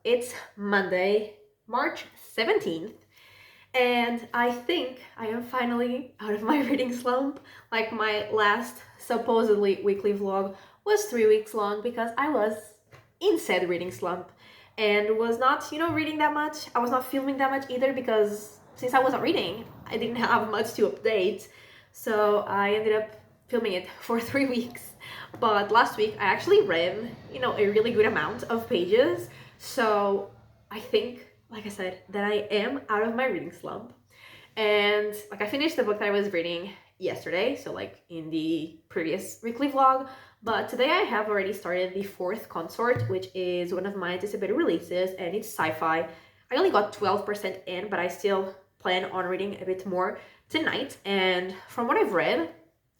it's Monday, March 17th, and I think I am finally out of my reading slump. Like, my last supposedly weekly vlog was 3 weeks long because I was in said reading slump and was not, reading that much. I was not filming that much either because since I wasn't reading, I didn't have much to update. So I ended up filming it for 3 weeks. But last week I actually read, a really good amount of pages. So I think, like I said, that I am out of my reading slump. And like, I finished the book that I was reading yesterday, so like in the previous weekly vlog. But today I have already started The Fourth Consort, which is one of my anticipated releases, and it's sci-fi. I only got 12% in, but I still plan on reading a bit more tonight. And from what I've read, it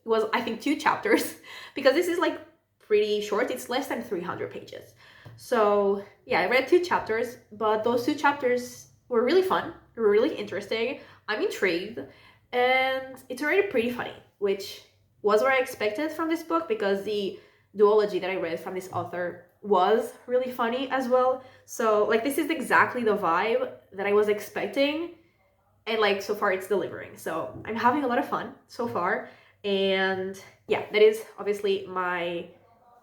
was, I think, 2 chapters, because this is like pretty short. It's less than 300 pages. So yeah, I read 2 chapters, but those 2 chapters were really fun, were really interesting. I'm intrigued, and it's already pretty funny, which was what I expected from this book, because the duology that I read from this author was really funny as well. So like, this is exactly the vibe that I was expecting, and like, so far it's delivering. So I'm having a lot of fun so far. And yeah, that is obviously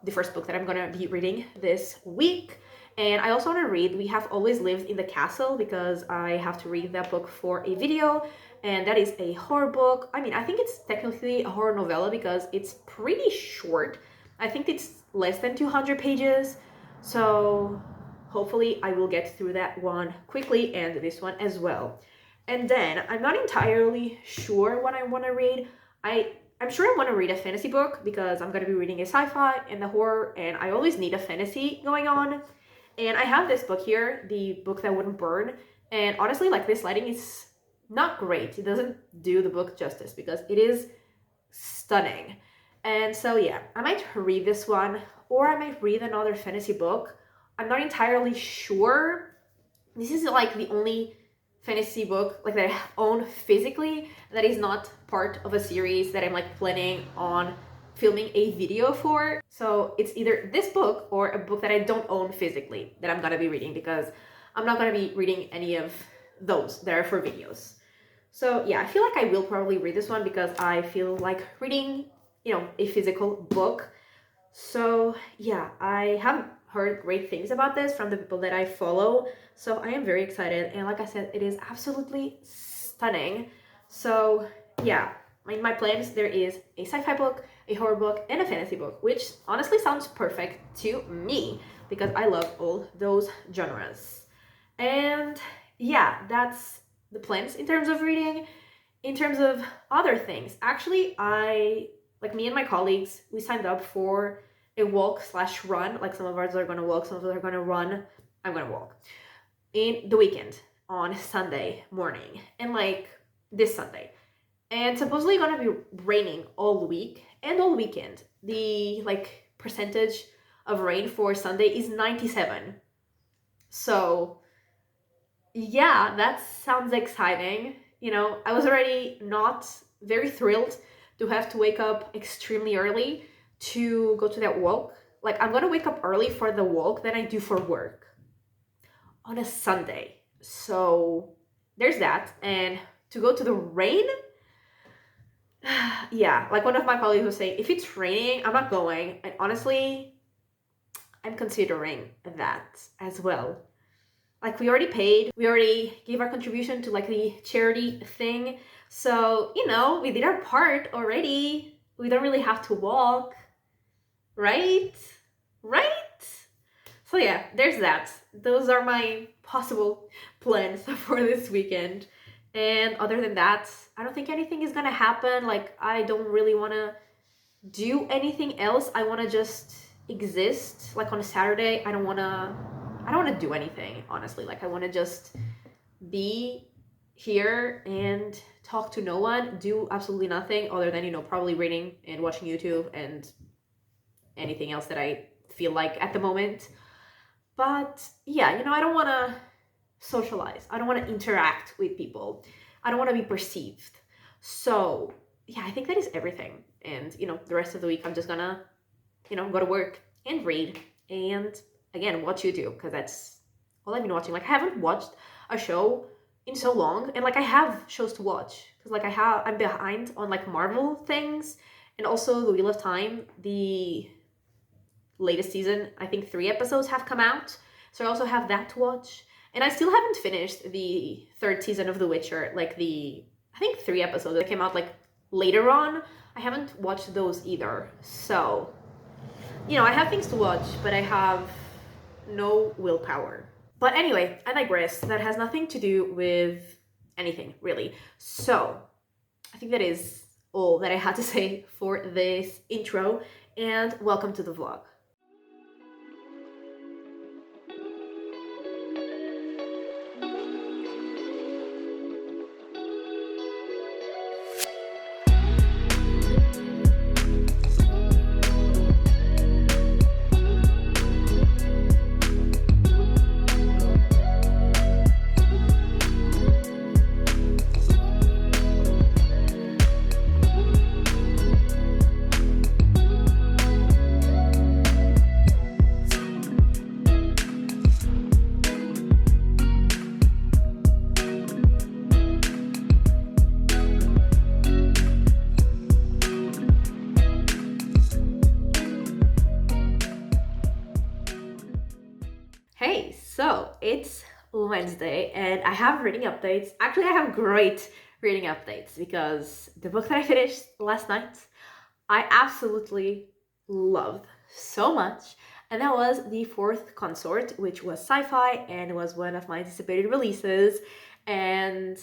the first book that I'm gonna be reading this week. And I also want to read We Have Always Lived in the Castle, because I have to read that book for a video, and that is a horror book. I mean, I think it's technically a horror novella because it's pretty short. I think it's less than 200 pages. So hopefully I will get through that one quickly, and this one as well. And then I'm not entirely sure what I want to read. I'm sure I want to read a fantasy book because I'm going to be reading a sci-fi and a horror, and I always need a fantasy going on. And I have this book here, The Book That Wouldn't Burn, and honestly, like, this lighting is not great. It doesn't do the book justice because it is stunning. And so yeah, I might read this one, or I might read another fantasy book. I'm not entirely sure. This is like the only fantasy book like that I own physically that is not part of a series that I'm like planning on filming a video for. So it's either this book or a book that I don't own physically that I'm gonna be reading, because I'm not gonna be reading any of those that are for videos. So yeah, I feel like I will probably read this one because I feel like reading, a physical book. So yeah, I have heard great things about this from the people that I follow. So I am very excited. And like I said, it is absolutely stunning. So yeah, in my plans, there is a sci-fi book, a horror book, and a fantasy book, which honestly sounds perfect to me because I love all those genres. And yeah, that's the plans in terms of reading. In terms of other things, actually, me and my colleagues, we signed up for a walk slash run. Like, some of us are gonna walk, some of us are gonna run. I'm gonna walk in the weekend on Sunday morning, and like this Sunday. And supposedly gonna be raining all week and all weekend. The like percentage of rain for Sunday is 97. So yeah, that sounds exciting. I was already not very thrilled to have to wake up extremely early to go to that walk. Like, I'm gonna wake up early for the walk than I do for work on a Sunday. So there's that. And to go to the rain, yeah, like one of my colleagues was saying, if it's raining, I'm not going. And honestly, I'm considering that as well. Like, we already paid, we already gave our contribution to like the charity thing. So, we did our part already. We don't really have to walk, right? Right? So yeah, there's that. Those are my possible plans for this weekend. And other than that, I don't think anything is gonna happen. Like, I don't really wanna do anything else. I wanna just exist. Like, on a Saturday, I don't wanna do anything, honestly. Like, I wanna just be here and talk to no one, do absolutely nothing other than, probably reading and watching YouTube and anything else that I feel like at the moment. But yeah, I don't want to socialize. I don't want to interact with people. I don't want to be perceived. So yeah, I think that is everything. And, the rest of the week, I'm just gonna, go to work and read and again, watch YouTube, because that's all I've been watching. Like, I haven't watched a show in so long, and like I have shows to watch because like I'm behind on like Marvel things, and also The Wheel of Time. The latest season, I think 3 episodes have come out, so I also have that to watch. And I still haven't finished the third season of The Witcher, like I think 3 episodes that came out like later on. I haven't watched those either. So, I have things to watch, but I have no willpower. But anyway, I digress. That has nothing to do with anything, really. So, I think that is all that I had to say for this intro, and welcome to the vlog. Hey, so it's Wednesday and I have reading updates. Actually, I have great reading updates because the book that I finished last night, I absolutely loved so much. And that was The Fourth Consort, which was sci-fi and was one of my anticipated releases. And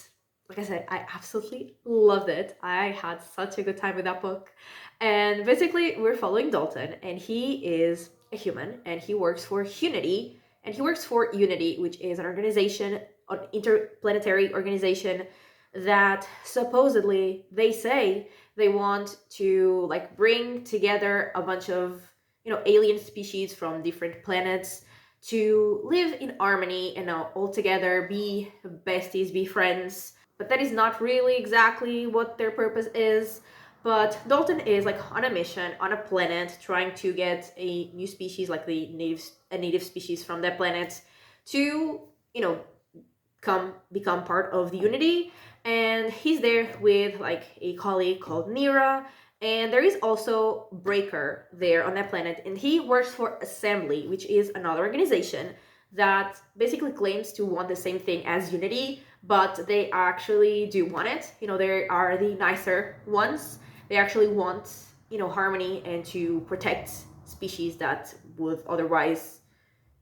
like I said, I absolutely loved it. I had such a good time with that book. And basically, we're following Dalton, and he is a human, and he works for Unity. And he works for Unity, which is an organization, an interplanetary organization that supposedly they say they want to like bring together a bunch of alien species from different planets to live in harmony and all together, be besties, be friends. But that is not really exactly what their purpose is. But Dalton is like on a mission on a planet trying to get a new species, like a native species from that planet, to become part of the Unity. And he's there with like a colleague called Nira, and there is also Breaker there on that planet, and he works for Assembly, which is another organization that basically claims to want the same thing as Unity, but they actually do want it. They are the nicer ones. They actually want, harmony and to protect species that would otherwise,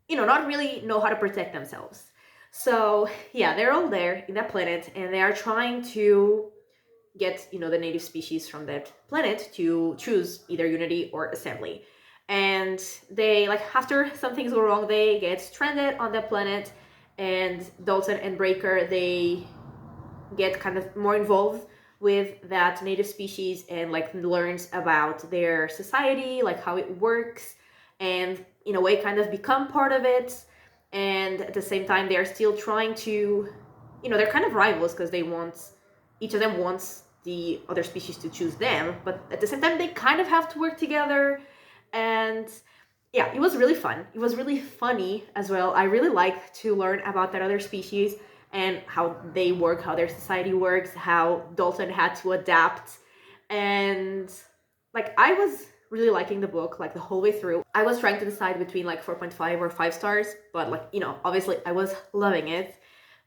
not really know how to protect themselves. So yeah, they're all there in that planet, and they are trying to get, the native species from that planet to choose either Unity or Assembly. And they, like, after some things go wrong, they get stranded on that planet, and Dalton and Breaker, they get kind of more involved with that native species and like learns about their society, like how it works, and in a way kind of become part of it. And at the same time, they're still trying to, they're kind of rivals because each of them wants the other species to choose them, but at the same time, they kind of have to work together. And yeah, it was really fun. It was really funny as well. I really like to learn about that other species and how they work, how their society works, how Dalton had to adapt. And like, I was really liking the book like the whole way through. I was trying to decide between like 4.5 or 5 stars, but like, obviously I was loving it.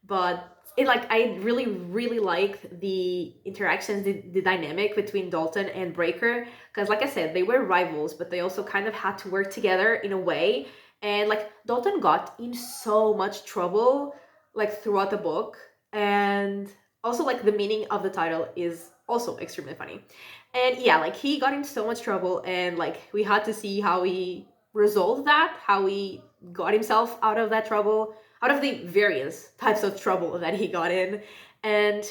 But I really, really liked the interactions, the dynamic between Dalton and Breaker. Because like I said, they were rivals, but they also kind of had to work together in a way. And like, Dalton got in so much trouble like throughout the book, and also like the meaning of the title is also extremely funny. And yeah, like he got in so much trouble, and like we had to see how he resolved that, how he got himself out of that trouble, out of the various types of trouble that he got in. And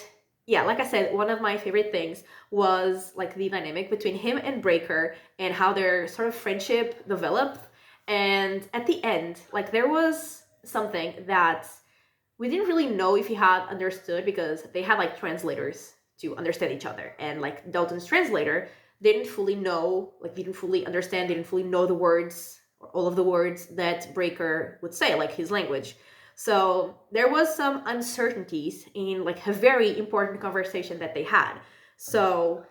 yeah, like I said, one of my favorite things was like the dynamic between him and Breaker and how their sort of friendship developed. And at the end, like there was something that we didn't really know if he had understood, because they had like translators to understand each other, and like Dalton's translator didn't fully know, like didn't fully understand, didn't fully know the words, or all of the words that Breaker would say, like his language. So there was some uncertainties in like a very important conversation that they had. So,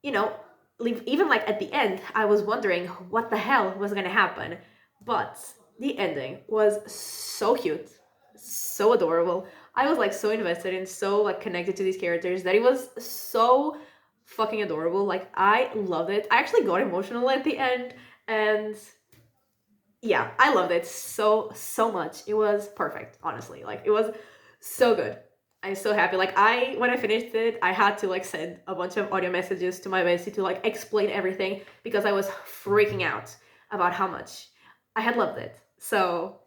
you know, even like at the end, I was wondering what the hell was gonna happen. But the ending was so cute, so adorable. I was like so invested and so like connected to these characters that it was so fucking adorable. Like I loved it. I actually got emotional at the end, and yeah, I loved it so much. It was perfect, honestly. Like it was so good. I'm so happy. Like when I finished it, I had to like send a bunch of audio messages to my bestie to like explain everything because I was freaking out about how much I had loved it. So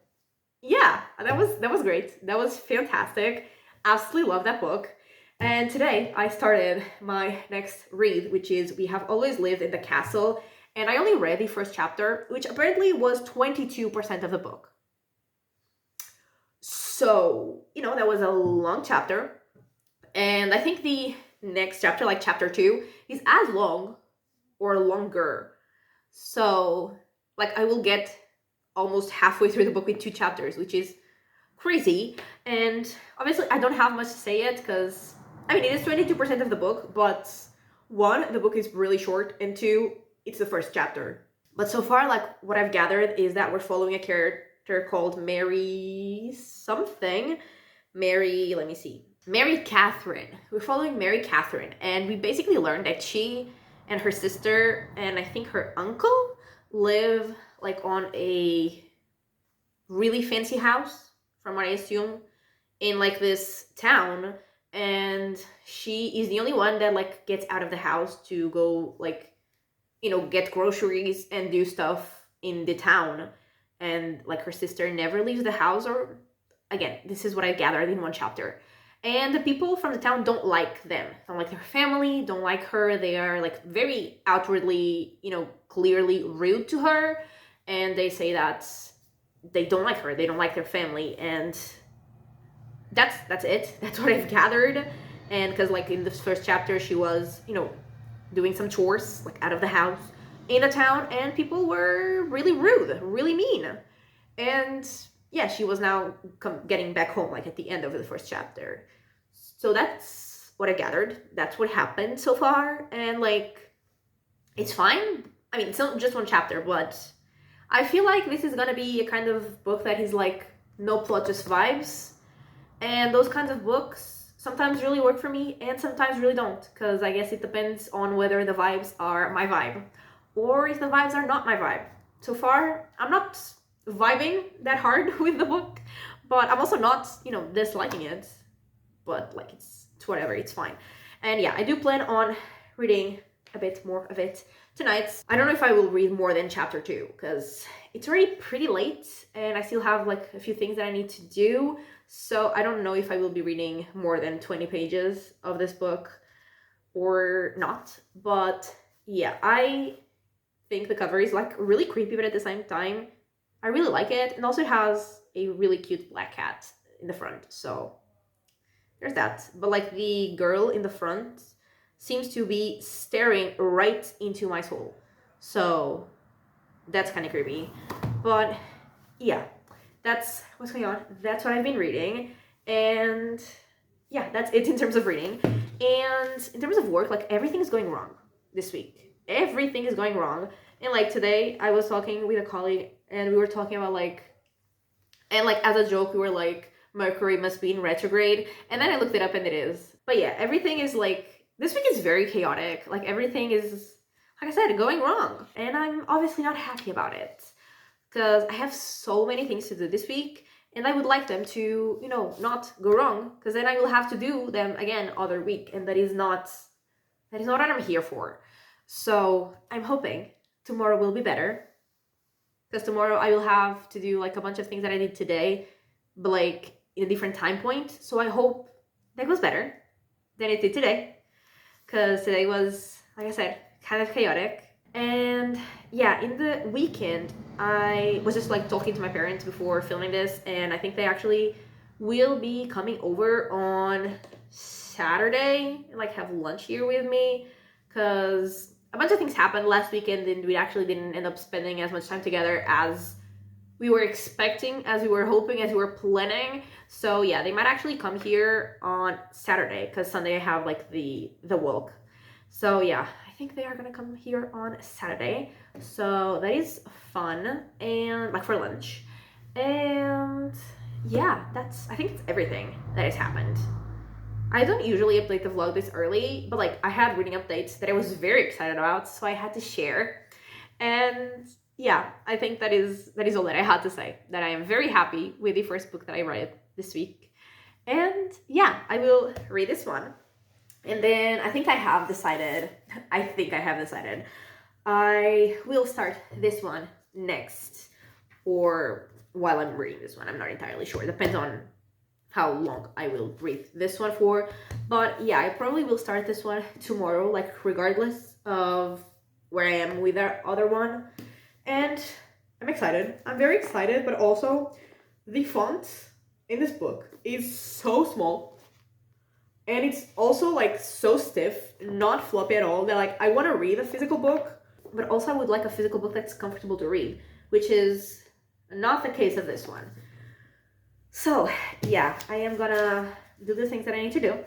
yeah, that was great. That was fantastic. Absolutely love that book. And today I started my next read, which is We Have Always Lived in the Castle. And I only read the first chapter, which apparently was 22% of the book. So, that was a long chapter. And I think the next chapter, like chapter 2, is as long or longer. So, like, I will get almost halfway through the book with 2 chapters, which is crazy. And obviously I don't have much to say yet because it is 22% of the book, but one, the book is really short, and two, it's the first chapter. But so far, like what I've gathered is that we're following a character called Mary something. Let me see. Mary Catherine. We're following Mary Catherine, and we basically learned that she and her sister and I think her uncle live like on a really fancy house, from what I assume, in like this town, and she is the only one that like gets out of the house to go like get groceries and do stuff in the town, and like her sister never leaves the house, or again, this is what I gathered in one chapter. And the people from the town don't like them, don't like their family, don't like her. They are like very outwardly, clearly rude to her, and they say that they don't like her, they don't like their family, and that's it. That's what I've gathered. And because like in this first chapter she was doing some chores like out of the house in a town, and people were really rude, really mean. And yeah, she was now getting back home like at the end of the first chapter. So that's what I gathered. That's what happened so far. And like it's fine. It's not just one chapter, but I feel like this is gonna be a kind of book that is like no plot, just vibes. And those kinds of books sometimes really work for me and sometimes really don't, because I guess it depends on whether the vibes are my vibe or if the vibes are not my vibe. So far, I'm not vibing that hard with the book, but I'm also not, disliking it. But like it's whatever, it's fine. And yeah, I do plan on reading a bit more of it tonight. I don't know if I will read more than chapter 2 because it's already pretty late and I still have like a few things that I need to do. So I don't know if I will be reading more than 20 pages of this book or not. But yeah, I think the cover is like really creepy, but at the same time, I really like it. And also it has a really cute black cat in the front. So there's that. But like the girl in the front seems to be staring right into my soul. So that's kind of creepy. But yeah, that's what's going on. That's what I've been reading. And yeah, that's it in terms of reading. And in terms of work, like everything is going wrong this week. Everything is going wrong. And like today, I was talking with a colleague and we were talking about and like as a joke, we were like, Mercury must be in retrograde. And then I looked it up and it is. But yeah, everything is like, this week is very chaotic. Like everything is, like I said, going wrong. And I'm obviously not happy about it because I have so many things to do this week and I would like them to, not go wrong, because then I will have to do them again other week, and that is not what I'm here for. So I'm hoping tomorrow will be better, because tomorrow I will have to do like a bunch of things that I did today, but like in a different time point. So I hope that goes better than it did today, because today was, like I said, kind of chaotic. And yeah, in the weekend, I was just like talking to my parents before filming this, and I think they actually will be coming over on Saturday and like have lunch here with me, because a bunch of things happened last weekend and we actually didn't end up spending as much time together as we were expecting, as we were hoping, as we were planning. So yeah, they might actually come here on Saturday because Sunday I have like the walk. So yeah, I think they are gonna come here on Saturday. So that is fun and like for lunch. And yeah, that's I think it's everything that has happened. I don't usually update the vlog this early, but like I had reading updates that I was very excited about, so I had to share. And yeah, I think that is all that I had to say. That I am very happy with the first book that I read this week. And yeah, I will read this one. And then I think I have decided, I will start this one next or while I'm reading this one. I'm not entirely sure. Depends on how long I will read this one for. But yeah, I probably will start this one tomorrow, like regardless of where I am with the other one. And I'm excited. I'm very excited, but also the font in this book is so small. And it's also like so stiff, not floppy at all. That like I want to read a physical book, but also I would like a physical book that's comfortable to read, which is not the case of this one. So yeah, I am gonna do the things that I need to do.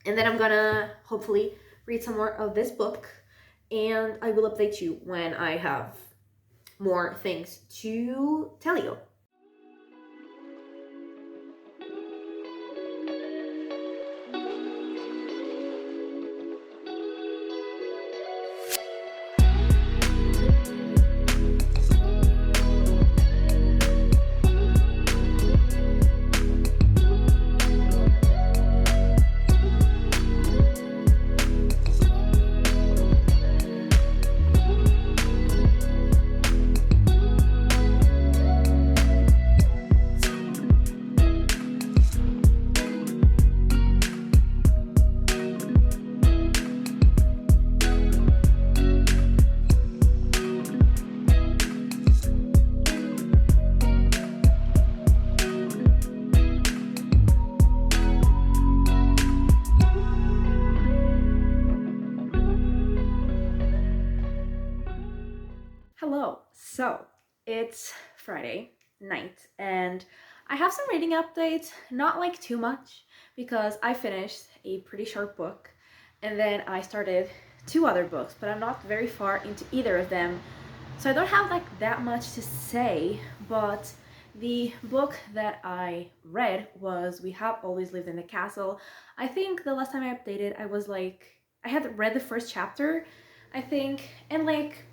And then I'm gonna hopefully read some more of this book. And I will update you when I have more things to tell you. Hello. So it's Friday night and I have some reading updates, not like too much because I finished a pretty short book and then I started two other books, but I'm not very far into either of them. So I don't have like that much to say, but the book that I read was We Have Always Lived in the Castle. I think the last time I updated, I was like, I had read the first chapter, I think, and like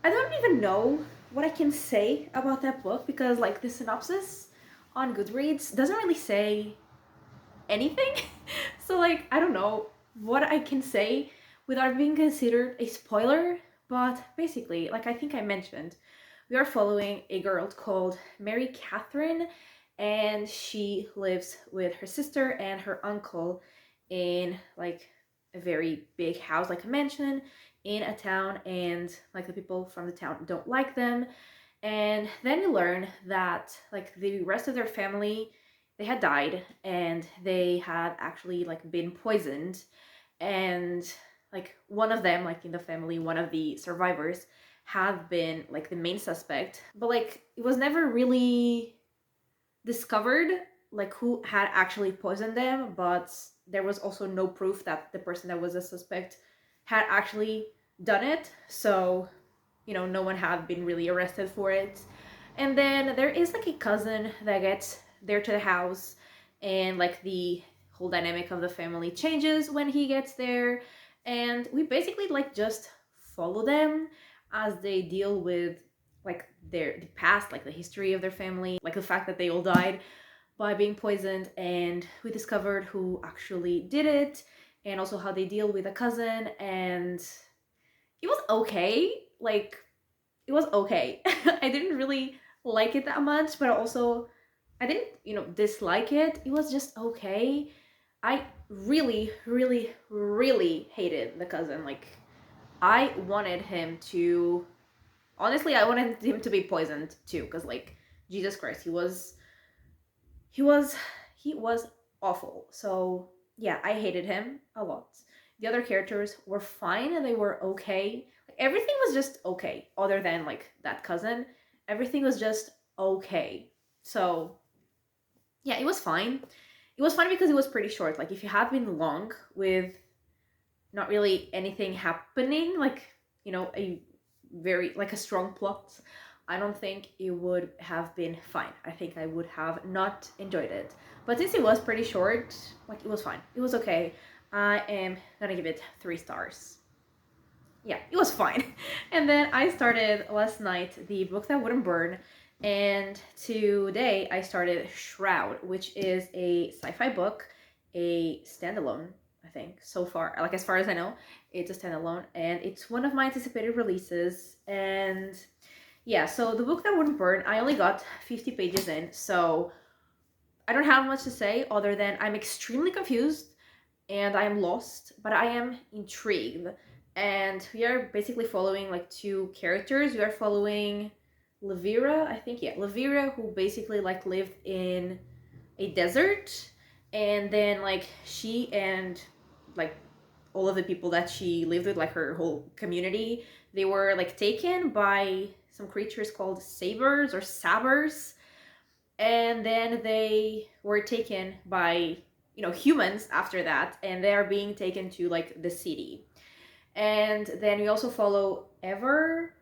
I don't even know what I can say about that book because like the synopsis on Goodreads doesn't really say anything. So like I don't know what I can say without being considered a spoiler, but basically, like I think I mentioned, we are following a girl called Mary Catherine and she lives with her sister and her uncle in like a very big house, like a mansion in a town, and like the people from the town don't like them. And then you learn that like the rest of their family, they had died and they had actually like been poisoned. And like one of them, like in the family, one of the survivors have been like the main suspect, but like it was never really discovered like who had actually poisoned them. But there was also no proof that the person that was a suspect had actually done it. So no one had been really arrested for it. And then there is like a cousin that gets there to the house, and like the whole dynamic of the family changes when he gets there. And we basically like just follow them as they deal with like the past, like the history of their family, like the fact that they all died by being poisoned, and we discovered who actually did it, and also how they deal with a cousin. And it was okay. Like it was okay. I didn't really like it that much, but also I didn't, dislike it. It was just okay. I really, really, really hated the cousin. Like I wanted him to honestly, I wanted him to be poisoned too, because like Jesus Christ, he was he was awful. So yeah, I hated him a lot. The other characters were fine and they were okay. Like, everything was just okay, other than like that cousin. everything was just okay. So yeah, it was fine. It was fine because it was pretty short. Like if it had been long with not really anything happening, like, a very, like, a strong plot, I don't think it would have been fine. I think I would have not enjoyed it. But since it was pretty short, like, it was fine. It was okay. I am gonna give it 3 stars. Yeah, it was fine. And then I started last night The Book That Wouldn't Burn, and today I started Shroud, which is a sci-fi book, a standalone, I think, so far. Like, as far as I know, it's a standalone, and it's one of my anticipated releases. And yeah, so The Book That Wouldn't Burn, I only got 50 pages in, so I don't have much to say other than I'm extremely confused and I am lost, but I am intrigued. And we are basically following like 2 characters. We are following Levira, I think, yeah, Levira, who basically like lived in a desert, and then like she and like all of the people that she lived with, like her whole community, they were like taken by some creatures called sabers or sabers, and then they were taken by humans after that, and they are being taken to like the city. And then we also follow Ever,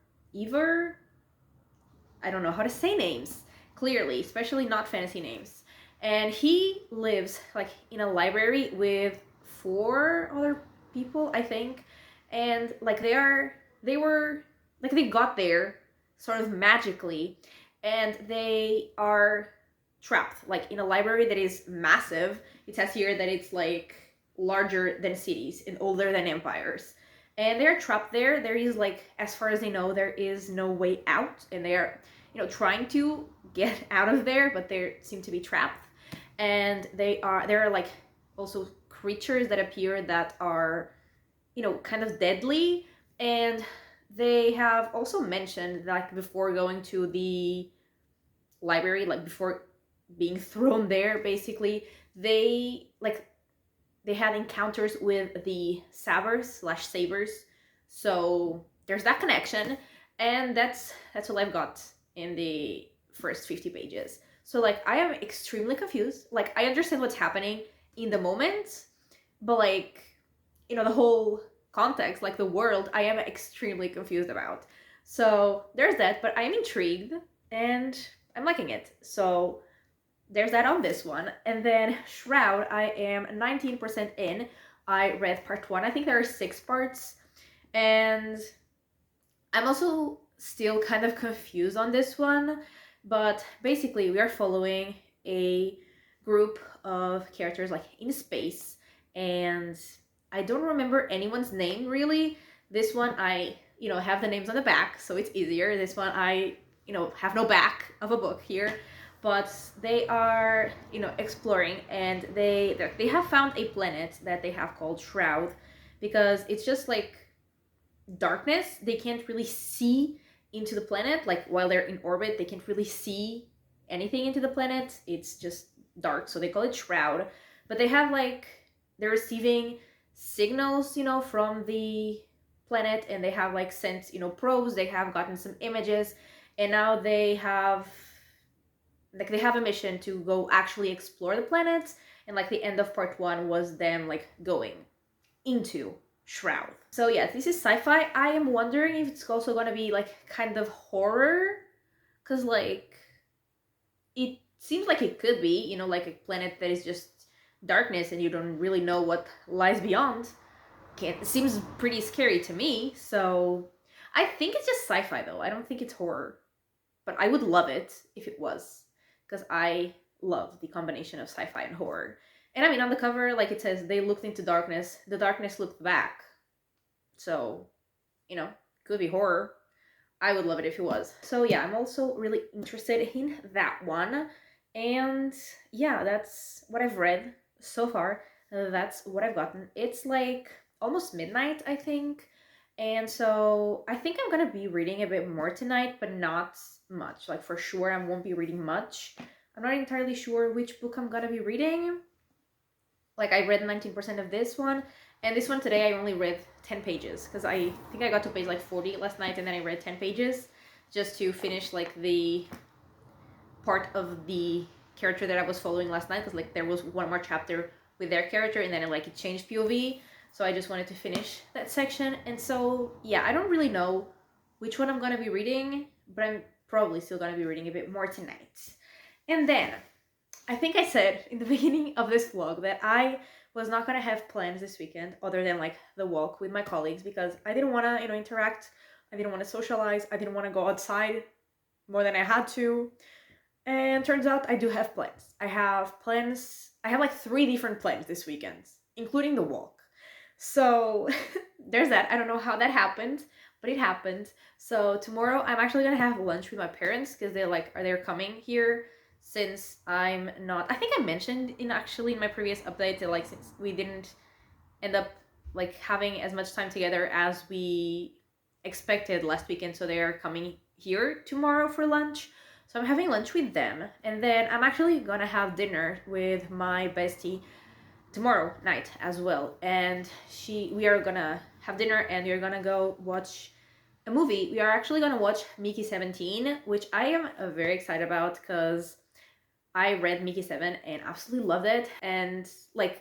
I don't know how to say names clearly, especially not fantasy names. And he lives like in a library with 4 other people, I think. And like they were like they got there sort of magically, and they are trapped like in a library that is massive. It says here that it's like larger than cities and older than empires. And they're trapped there. There is like, as far as they know, there is no way out, and they are trying to get out of there, but they seem to be trapped. And there are like also creatures that appear that are kind of deadly. And they have also mentioned, like, before going to the library, like before being thrown there, basically, they had encounters with the Sabers. So there's that connection, and that's all I've got in the first 50 pages. So like I am extremely confused. Like I understand what's happening in the moment, but like the whole context, like the world, I am extremely confused about. So there's that, but I am intrigued and I'm liking it. So there's that on this one. And then Shroud, I am 19% in. I read part 1. I think there are 6 parts. And I'm also still kind of confused on this one. But basically, we are following a group of characters like in space. And I don't remember anyone's name really. This one, I, have the names on the back, so it's easier. This one, I, have no back of a book here. But they are exploring, and they have found a planet that they have called Shroud, because it's just like darkness. They can't really see into the planet, like while they're in orbit they can't really see anything into the planet. It's just dark, so they call it Shroud. But they have like, they're receiving signals from the planet, and they have like sent probes. They have gotten some images, and now they have a mission to go actually explore the planets. And like the end of part 1 was them like going into Shroud. So yeah, this is sci-fi. I am wondering if it's also gonna be like kind of horror, because like it seems like it could be, like a planet that is just darkness and you don't really know what lies beyond. It seems pretty scary to me. So I think it's just sci-fi though. I don't think it's horror, but I would love it if it was, because I love the combination of sci-fi and horror. And I mean, on the cover, like it says, they looked into darkness, the darkness looked back. So, could be horror. I would love it if it was. So yeah, I'm also really interested in that one. And yeah, that's what I've read so far. That's what I've gotten. It's like almost midnight, I think. And so I think I'm gonna be reading a bit more tonight, but not much. Like for sure I won't be reading much. I'm not entirely sure which book I'm gonna be reading. Like I read 19% of this one, and this one today I only read 10 pages, because I think I got to page like 40 last night, and then I read 10 pages. just to finish like the part of the character that I was following last night, because like there was one more chapter with their character and then it changed POV. So I just wanted to finish that section. And so yeah, I don't really know which one I'm gonna be reading, but I'm probably still gonna be reading a bit more tonight. And then I think I said in the beginning of this vlog that I was not gonna have plans this weekend other than like the walk with my colleagues, because I didn't want to, interact. I didn't want to socialize. I didn't want to go outside more than I had to. And turns out I do have plans. I have plans. I have like 3 different plans this weekend, including the walk. So there's that. I don't know how that happened, but it happened. So tomorrow I'm actually gonna have lunch with my parents, because they're coming here, since I'm not. I think I mentioned in my previous update that since we didn't end up having as much time together as we expected last weekend, so they are coming here tomorrow for lunch. So I'm having lunch with them, and then I'm actually gonna have dinner with my bestie tomorrow night as well. And we are gonna have dinner, and we're gonna go watch a movie. We are actually gonna watch Mickey 17, which I am very excited about, because I read Mickey 7 and absolutely loved it. And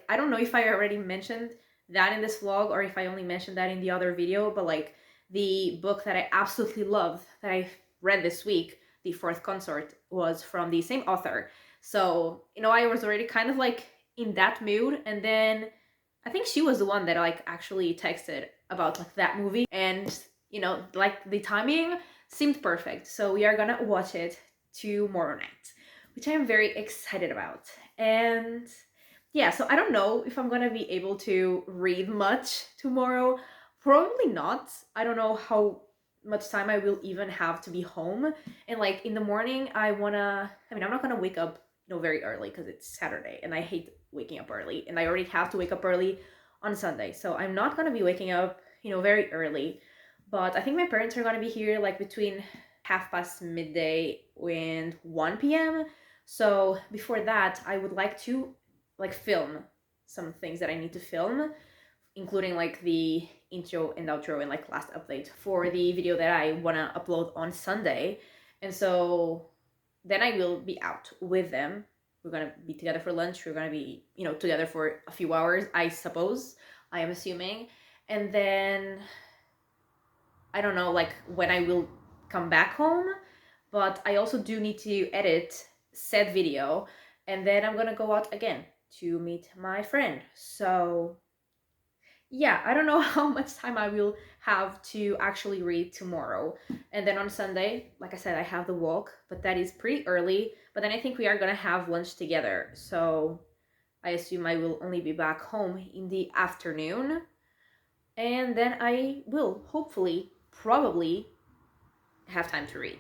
I don't know if I already mentioned that in this vlog, or if I only mentioned that in the other video, but the book that I absolutely loved that I read this week, The Fourth Consort, was from the same author. So, I was already kind of in that mood. And then I think she was the one that actually texted about that movie. And, the timing seemed perfect. So we are gonna watch it tomorrow night, which I am very excited about. And yeah, so I don't know if I'm gonna be able to read much tomorrow. Probably not. I don't know how much time I will even have to be home. And in the morning, I'm not gonna wake up, very early, because it's Saturday and I hate waking up early. And I already have to wake up early on Sunday. So I'm not gonna be waking up, very early. But I think my parents are gonna be here between midday and 1 p.m. So before that, I would like to film some things that I need to film, including the intro and outro and last update for the video that I want to upload on Sunday. And so then I will be out with them. We're going to be together for lunch. We're going to be, together for a few hours, I suppose. I am assuming. And then I don't know when I will come back home, but I also do need to edit said video, and then I'm gonna go out again to meet my friend. So yeah, I don't know how much time I will have to actually read tomorrow. And then on Sunday, like I said, I have the walk, but that is pretty early. But then I think we are gonna have lunch together. So I assume I will only be back home in the afternoon. And then I will hopefully, probably, have time to read.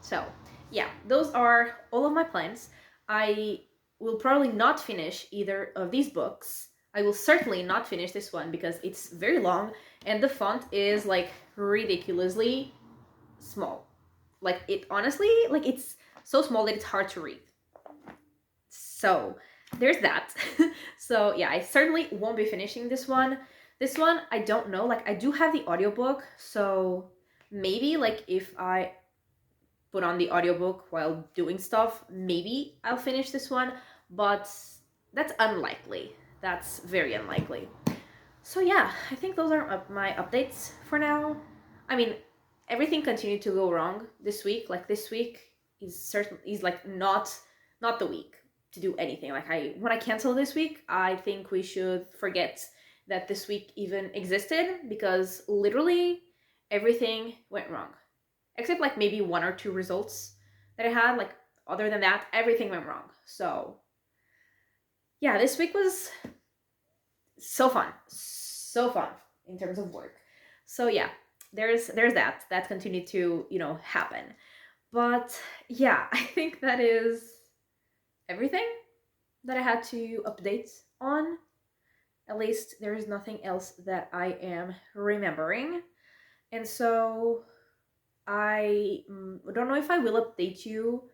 So yeah, those are all of my plans. I will probably not finish either of these books. I will certainly not finish this one because it's very long and the font is ridiculously small. It honestly, it's so small that it's hard to read. So there's that. So yeah, I certainly won't be finishing this one. This one, I don't know. I do have the audiobook, so maybe if I put on the audiobook while doing stuff, maybe I'll finish this one, but that's unlikely. That's very unlikely. So yeah, I think those are my updates for now. I mean, everything continued to go wrong this week. This week is not the week to do anything. When I cancel this week, I think we should forget that this week even existed, because literally everything went wrong. Except maybe 1 or 2 results that I had. Other than that, everything went wrong. So yeah, this week was so fun in terms of work. So yeah, there's that continued to happen. But yeah, I think that is everything that I had to update on. At least there is nothing else that I am remembering. And so I don't know if I will update you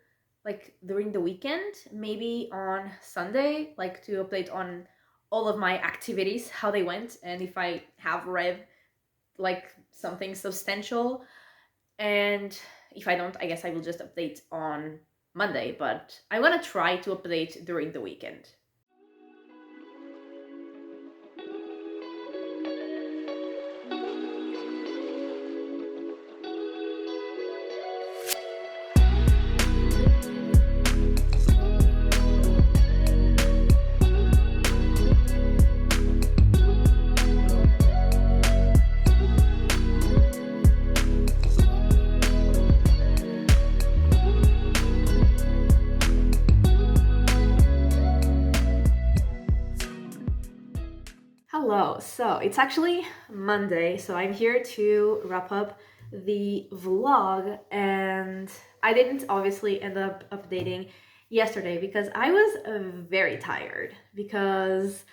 during the weekend, maybe on Sunday, to update on all of my activities, how they went, and if I have read something substantial. And if I don't, I guess I will just update on Monday, but I'm gonna try to update during the weekend. Hello, so it's actually Monday, so I'm here to wrap up the vlog, and I didn't obviously end up updating yesterday because I was very tired because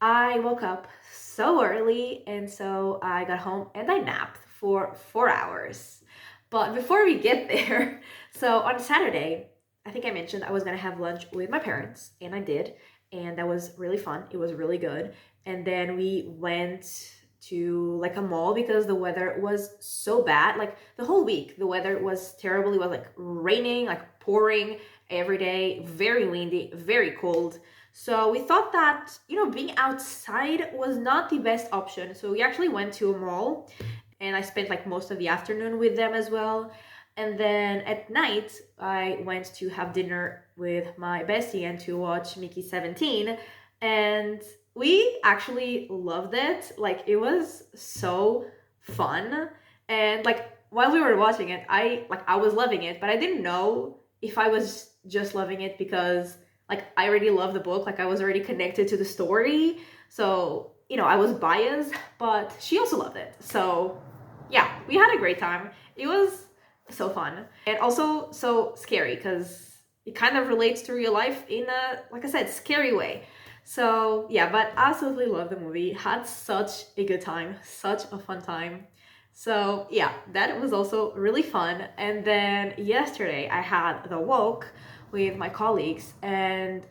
I woke up so early, and so I got home and I napped for 4 hours. But before we get there, so on Saturday, I think I mentioned I was gonna have lunch with my parents, and I did, and that was really fun. It was really good. And then we went to like a mall because the weather was so bad. Like the whole week, the weather was terrible. It was like raining, like pouring every day, very windy, very cold. So we thought that, being outside was not the best option. So we actually went to a mall, and I spent like most of the afternoon with them as well. And then at night, I went to have dinner with my bestie and to watch Mickey 17. And we actually loved it. Like, it was so fun. And like, while we were watching it, I was loving it, but I didn't know if I was just loving it because like I already love the book, like I was already connected to the story. So, I was biased, but she also loved it. So yeah, we had a great time. It was so fun and also so scary because it kind of relates to real life in a, like I said, scary way. So yeah, but I absolutely love the movie. Had such a good time, such a fun time. So yeah, that was also really fun. And then yesterday I had the walk with my colleagues, and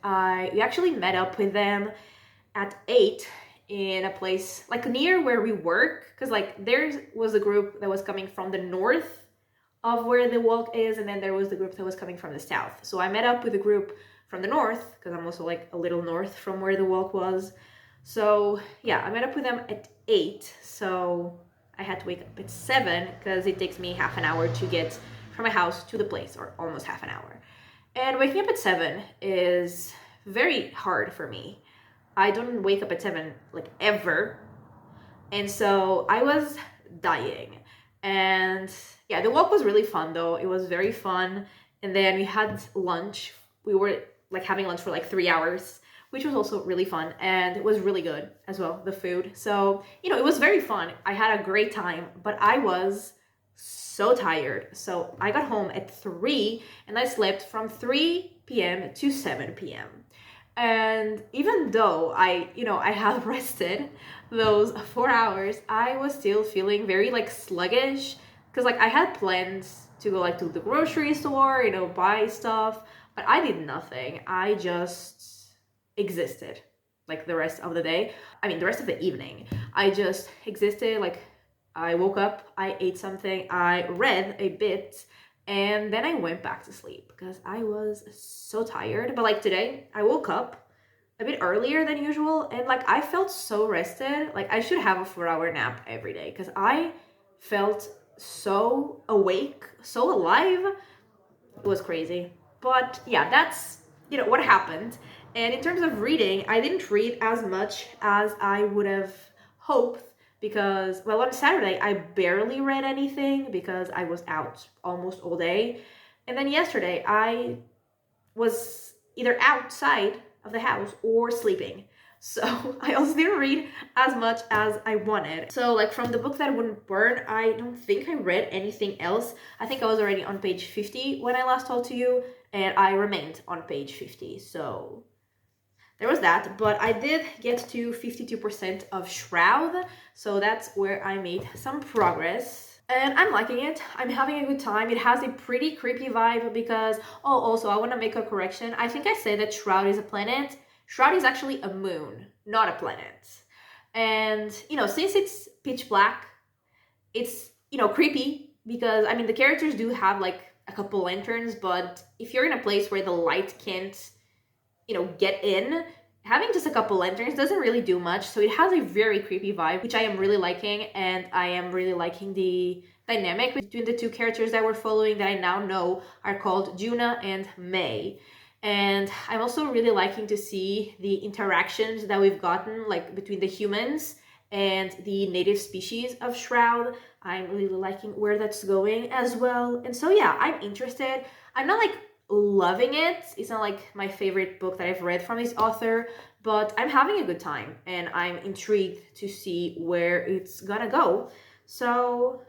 we actually met up with them at 8 in a place like near where we work, because like there was a group that was coming from the north of where the walk is, and then there was the group that was coming from the south. So I met up with a group from the north because I'm also like a little north from where the walk was. So yeah, I met up with them at 8. So I had to wake up at 7 because it takes me half an hour to get from my house to the place, or almost half an hour. And waking up at 7 is very hard for me. I don't wake up at 7 like ever. And so I was dying. And yeah, the walk was really fun though. It was very fun. And then we had lunch. We were like having lunch for like 3 hours, which was also really fun. And it was really good as well, the food. So, it was very fun. I had a great time, but I was so tired. So I got home at 3 and I slept from 3 p.m. to 7 p.m. And even though I have rested those 4 hours, I was still feeling very like sluggish because like I had plans to go like to the grocery store, buy stuff, but I did nothing. I just existed like the rest of the day. I mean, the rest of the evening. I just existed. Like I woke up, I ate something, I read a bit, and then I went back to sleep because I was so tired. But like today, I woke up a bit earlier than usual, and like I felt so rested. Like I should have a 4-hour nap every day because I felt so awake, so alive. It was crazy. But yeah, that's what happened. And in terms of reading, I didn't read as much as I would have hoped because, well, on Saturday I barely read anything because I was out almost all day. And then yesterday I was either outside of the house or sleeping. So I also didn't read as much as I wanted. So like from the book that wouldn't burn, I don't think I read anything else. I think I was already on page 50 when I last talked to you, and I remained on page 50. So there was that, but I did get to 52% of Shroud, so that's where I made some progress. And I'm liking it. I'm having a good time. It has a pretty creepy vibe because, oh, also I want to make a correction. I think I said that Shroud is a planet. Shroud is actually a moon, not a planet. And, since it's pitch black, it's, creepy, because I mean the characters do have like a couple lanterns, but if you're in a place where the light can't, get in, having just a couple lanterns doesn't really do much. So it has a very creepy vibe, which I am really liking, and I am really liking the dynamic between the two characters that we're following that I now know are called Juna and May. And I'm also really liking to see the interactions that we've gotten, like between the humans and the native species of Shroud. I'm really liking where that's going as well. And so yeah, I'm interested. I'm not like loving it. It's not like my favorite book that I've read from this author, but I'm having a good time and I'm intrigued to see where it's gonna go. So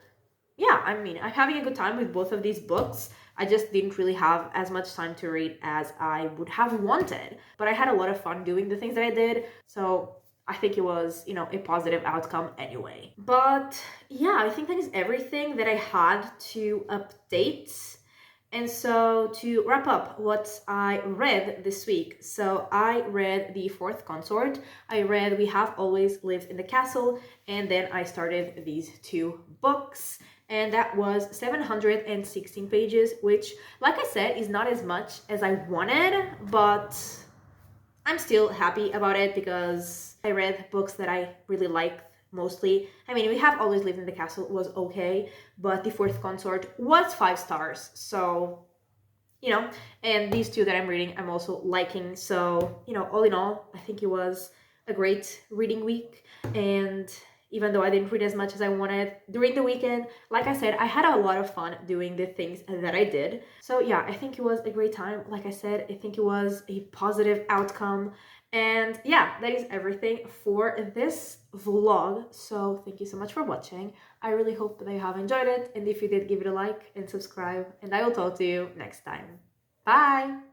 yeah, I mean, I'm having a good time with both of these books. I just didn't really have as much time to read as I would have wanted, but I had a lot of fun doing the things that I did. So I think it was, a positive outcome anyway. But yeah, I think that is everything that I had to update. And so to wrap up what I read this week, so I read The Fourth Consort, I read We Have Always Lived in the Castle, and then I started these two books, and that was 716 pages, which, like I said, is not as much as I wanted, but I'm still happy about it because I read books that I really liked mostly. I mean, We Have Always Lived in the Castle was okay, but The Fourth Consort was 5 stars. So, and these two that I'm reading, I'm also liking. So, all in all, I think it was a great reading week. And even though I didn't read as much as I wanted during the weekend, like I said, I had a lot of fun doing the things that I did. So yeah, I think it was a great time. Like I said, I think it was a positive outcome. And yeah, that is everything for this vlog. So thank you so much for watching. I really hope that you have enjoyed it. And if you did, give it a like and subscribe. And I will talk to you next time. Bye!